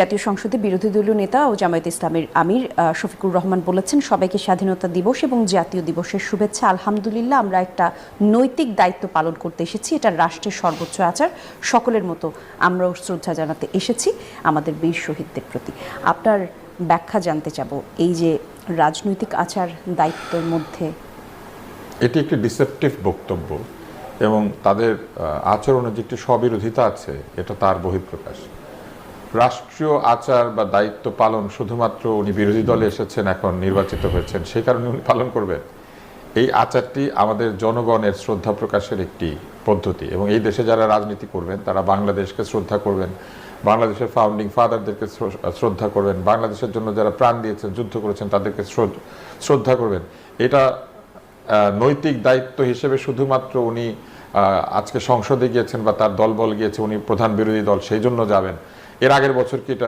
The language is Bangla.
জাতীয় সংসদে বিরোধী দলীয় নেতা ও জামায়াতে ইসলামের আমির শফিকুর রহমান বলেছেন, সবাইকে স্বাধীনতা দিবস এবং জাতীয় দিবসের শুভেচ্ছা। আলহামদুলিল্লাহ, আমরা একটা নৈতিক দায়িত্ব পালন করতে এসেছি। এটা রাষ্ট্রের সর্বোচ্চ আচার। সকলের মতো আমরাও শ্রদ্ধা জানাতে এসেছি আমাদের বীর শহীদদের প্রতি। আপনার ব্যাখ্যা জানতে চাবো, এই যে রাজনৈতিক আচার দায়িত্বের মধ্যে এটি একটি ডিসেপটিভ বক্তব্য এবং তাদের আচরণে যে একটি স্ববিরোধিতা আছে, এটা তার বহিঃপ্রকাশ। রাষ্ট্রীয় আচার বা দায়িত্ব পালন শুধুমাত্র উনি বিরোধী দলে এসেছেন, এখন নির্বাচিত হয়েছেন, সেই কারণে উনি পালন করবেন। এই আচারটি আমাদের জনগণের শ্রদ্ধা প্রকাশের একটি পদ্ধতি এবং এই দেশে যারা রাজনীতি করবেন তারা বাংলাদেশকে শ্রদ্ধা করবেন, বাংলাদেশের ফাউন্ডিং ফাদারদেরকে শ্রদ্ধা করবেন, বাংলাদেশের জন্য যারা প্রাণ দিয়েছেন, যুদ্ধ করেছেন, তাদেরকে শ্রদ্ধা করবেন। এটা নৈতিক দায়িত্ব হিসেবে শুধুমাত্র উনি আজকে সংসদে গিয়েছেন বা তার দলবল গিয়েছে, উনি প্রধান বিরোধী দল, সেই জন্য যাবেন। এর আগের বছর কি এটা